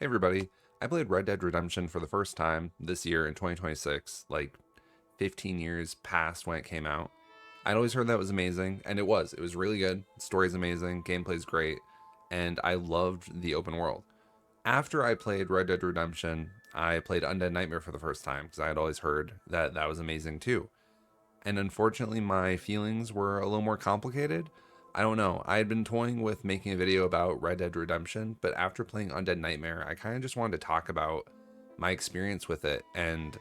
Hey everybody, I played Red Dead Redemption for the first time this year in 2026, like 15 years past when it came out. I'd always heard that was amazing, and it was. It was really good. The story's amazing, gameplay's great, and I loved the open world. After I played Red Dead Redemption, I played Undead Nightmare for the first time because I had always heard that that was amazing too. And unfortunately, my feelings were a little more complicated. I don't know. I had been toying with making a video about Red Dead Redemption, but after playing Undead Nightmare, I kind of just wanted to talk about my experience with it and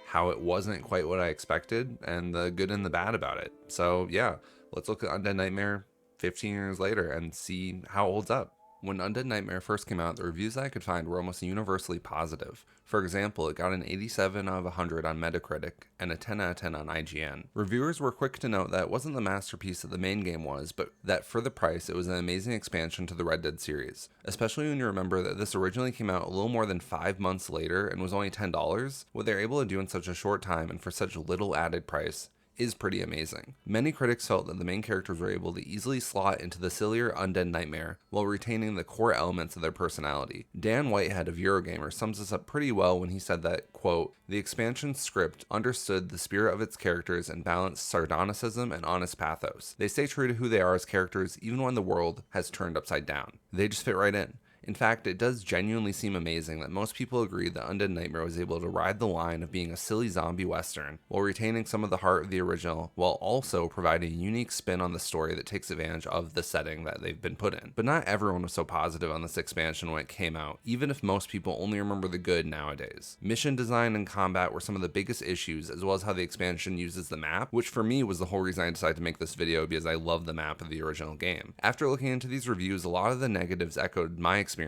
how it wasn't quite what I expected and the good and the bad about it. So, yeah, let's look at Undead Nightmare 15 years later and see how it holds up. When Undead Nightmare first came out, the reviews that I could find were almost universally positive. For example, it got an 87 out of 100 on Metacritic and a 10 out of 10 on IGN. Reviewers were quick to note that it wasn't the masterpiece that the main game was, but that for the price, it was an amazing expansion to the Red Dead series. Especially when you remember that this originally came out a little more than 5 months later and was only $10. What they're able to do in such a short time and for such little added price is pretty amazing. Many critics felt that the main characters were able to easily slot into the sillier Undead Nightmare while retaining the core elements of their personality. Dan Whitehead of Eurogamer sums this up pretty well when he said that, quote, "The expansion script understood the spirit of its characters and balanced sardonicism and honest pathos. They stay true to who they are as characters even when the world has turned upside down. They just fit right in. In fact, it does genuinely seem amazing that most people agree that Undead Nightmare was able to ride the line of being a silly zombie western while retaining some of the heart of the original, while also providing a unique spin on the story that takes advantage of the setting that they've been put in. But not everyone was so positive on this expansion when it came out, even if most people only remember the good nowadays. Mission design and combat were some of the biggest issues, as well as how the expansion uses the map, which for me was the whole reason I decided to make this video because I love the map of the original game. After looking into these reviews, a lot of the negatives echoed my experiences.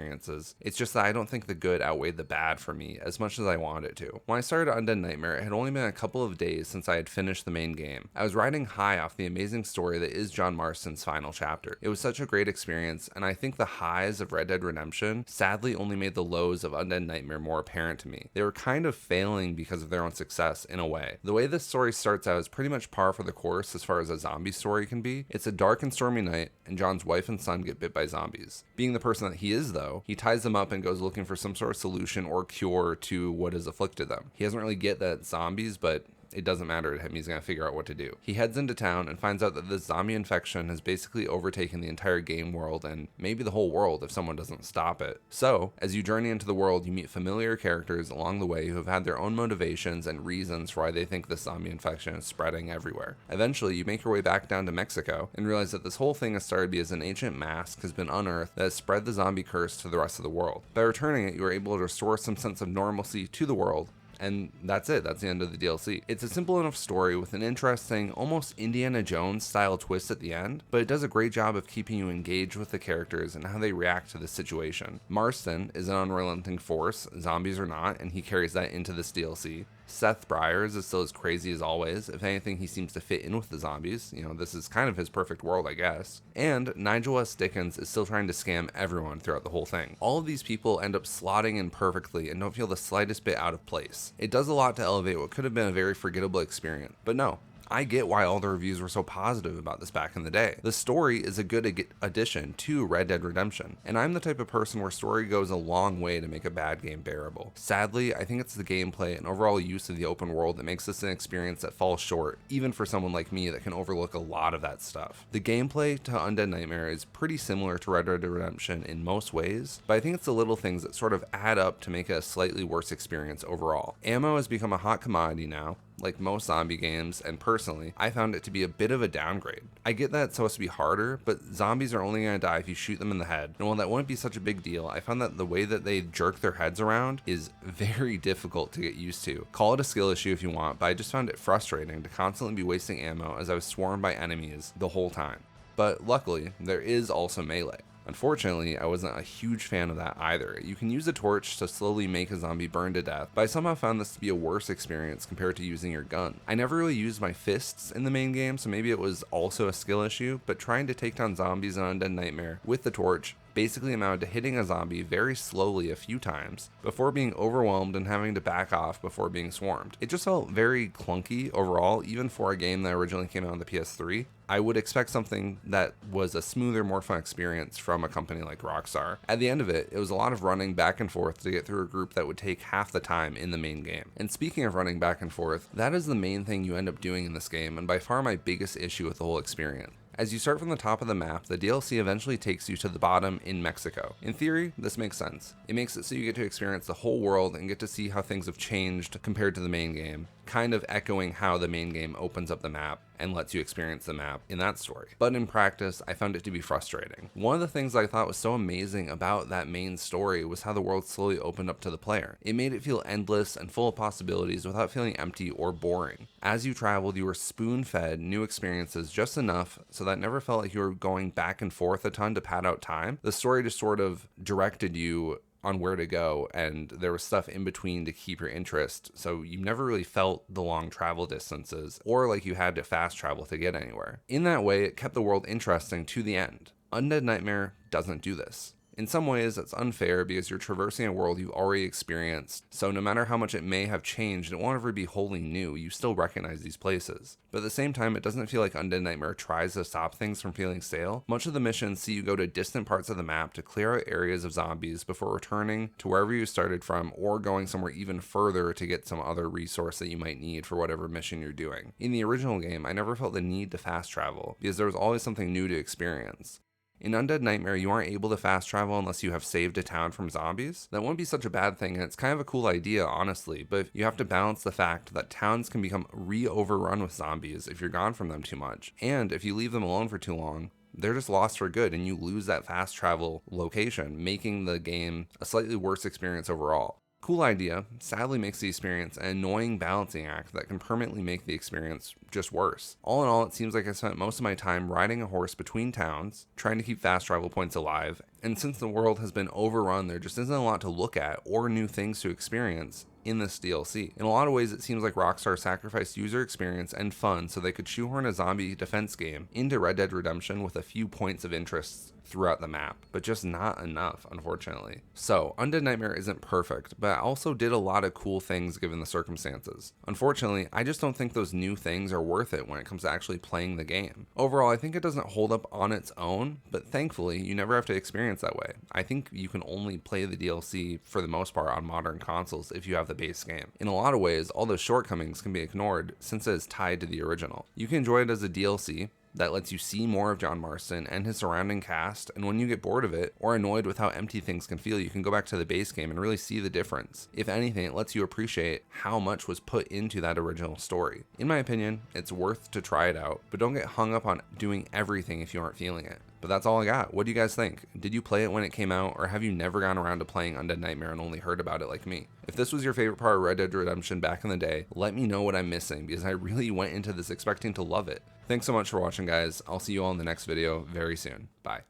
It's just that I don't think the good outweighed the bad for me as much as I wanted it to. When I started Undead Nightmare, it had only been a couple of days since I had finished the main game. I was riding high off the amazing story that is John Marston's final chapter. It was such a great experience, and I think the highs of Red Dead Redemption sadly only made the lows of Undead Nightmare more apparent to me. They were kind of failing because of their own success in a way. The way this story starts out is pretty much par for the course as far as a zombie story can be. It's a dark and stormy night, and John's wife and son get bit by zombies. Being the person that he is though, he ties them up and goes looking for some sort of solution or cure to what has afflicted them. He doesn't really get that zombies, but it doesn't matter to him. He's going to figure out what to do. He heads into town and finds out that this zombie infection has basically overtaken the entire game world and maybe the whole world if someone doesn't stop it. So, as you journey into the world, you meet familiar characters along the way who have had their own motivations and reasons for why they think this zombie infection is spreading everywhere. Eventually, you make your way back down to Mexico and realize that this whole thing has started because an ancient mask has been unearthed that has spread the zombie curse to the rest of the world. By returning it, you are able to restore some sense of normalcy to the world. And that's it. That's the end of the DLC. It's a simple enough story with an interesting, almost Indiana Jones style twist at the end, but it does a great job of keeping you engaged with the characters and how they react to the situation. Marston is an unrelenting force, zombies or not, and he carries that into this DLC. Seth Briers is still as crazy as always. If anything, he seems to fit in with the zombies. You know, this is kind of his perfect world, I guess. And Nigel S. Dickens is still trying to scam everyone throughout the whole thing. All of these people end up slotting in perfectly and don't feel the slightest bit out of place. It does a lot to elevate what could have been a very forgettable experience. But no, I get why all the reviews were so positive about this back in the day. The story is a good addition to Red Dead Redemption, and I'm the type of person where story goes a long way to make a bad game bearable. Sadly, I think it's the gameplay and overall use of the open world that makes this an experience that falls short, even for someone like me that can overlook a lot of that stuff. The gameplay to Undead Nightmare is pretty similar to Red Dead Redemption in most ways, but I think it's the little things that sort of add up to make it a slightly worse experience overall. Ammo has become a hot commodity now, like most zombie games, and personally, I found it to be a bit of a downgrade. I get that it's supposed to be harder, but zombies are only going to die if you shoot them in the head, and while that wouldn't be such a big deal, I found that the way that they jerk their heads around is very difficult to get used to. Call it a skill issue if you want, but I just found it frustrating to constantly be wasting ammo as I was swarmed by enemies the whole time. But luckily, there is also melee. Unfortunately, I wasn't a huge fan of that either. You can use a torch to slowly make a zombie burn to death, but I somehow found this to be a worse experience compared to using your gun. I never really used my fists in the main game, so maybe it was also a skill issue, but trying to take down zombies in Undead Nightmare with the torch basically amounted to hitting a zombie very slowly a few times before being overwhelmed and having to back off before being swarmed. It just felt very clunky overall, even for a game that originally came out on the PS3. I would expect something that was a smoother, more fun experience from a company like Rockstar. At the end of it, it was a lot of running back and forth to get through a group that would take half the time in the main game. And speaking of running back and forth, that is the main thing you end up doing in this game, and by far my biggest issue with the whole experience. As you start from the top of the map, the DLC eventually takes you to the bottom in Mexico. In theory, this makes sense. It makes it so you get to experience the whole world and get to see how things have changed compared to the main game, kind of echoing how the main game opens up the map and lets you experience the map in that story. But in practice, I found it to be frustrating. One of the things I thought was so amazing about that main story was how the world slowly opened up to the player. It made it feel endless and full of possibilities without feeling empty or boring. As you traveled, you were spoon-fed new experiences just enough so that it never felt like you were going back and forth a ton to pad out time. The story just sort of directed you on where to go, and there was stuff in between to keep your interest, so you never really felt the long travel distances or like you had to fast travel to get anywhere. In that way, it kept the world interesting to the end. Undead Nightmare doesn't do this. In some ways, it's unfair because you're traversing a world you've already experienced, so no matter how much it may have changed, it won't ever be wholly new. You still recognize these places. But at the same time, it doesn't feel like Undead Nightmare tries to stop things from feeling stale. Much of the missions see you go to distant parts of the map to clear out areas of zombies before returning to wherever you started from, or going somewhere even further to get some other resource that you might need for whatever mission you're doing. In the original game, I never felt the need to fast travel because there was always something new to experience. In Undead Nightmare, you aren't able to fast travel unless you have saved a town from zombies. That wouldn't be such a bad thing, and it's kind of a cool idea, honestly, but you have to balance the fact that towns can become overrun with zombies if you're gone from them too much, and if you leave them alone for too long, they're just lost for good and you lose that fast travel location, making the game a slightly worse experience overall. Cool idea, sadly makes the experience an annoying balancing act that can permanently make the experience just worse. All in all, it seems like I spent most of my time riding a horse between towns, trying to keep fast travel points alive, and since the world has been overrun, there just isn't a lot to look at or new things to experience in this DLC. In a lot of ways, it seems like Rockstar sacrificed user experience and fun so they could shoehorn a zombie defense game into Red Dead Redemption with a few points of interest throughout the map, but just not enough, unfortunately. So, Undead Nightmare isn't perfect, but it also did a lot of cool things given the circumstances. Unfortunately, I just don't think those new things are worth it when it comes to actually playing the game. Overall, I think it doesn't hold up on its own, but thankfully, you never have to experience that way. I think you can only play the DLC for the most part on modern consoles if you have the base game. In a lot of ways, all those shortcomings can be ignored since it is tied to the original. You can enjoy it as a DLC that lets you see more of John Marston and his surrounding cast, and when you get bored of it or annoyed with how empty things can feel, you can go back to the base game and really see the difference. If anything, it lets you appreciate how much was put into that original story. In my opinion, it's worth to try it out, but don't get hung up on doing everything if you aren't feeling it. But that's all I got. What do you guys think? Did you play it when it came out, or have you never gone around to playing Undead Nightmare and only heard about it like me? If this was your favorite part of Red Dead Redemption back in the day, let me know what I'm missing, because I really went into this expecting to love it. Thanks so much for watching, guys. I'll see you all in the next video very soon. Bye.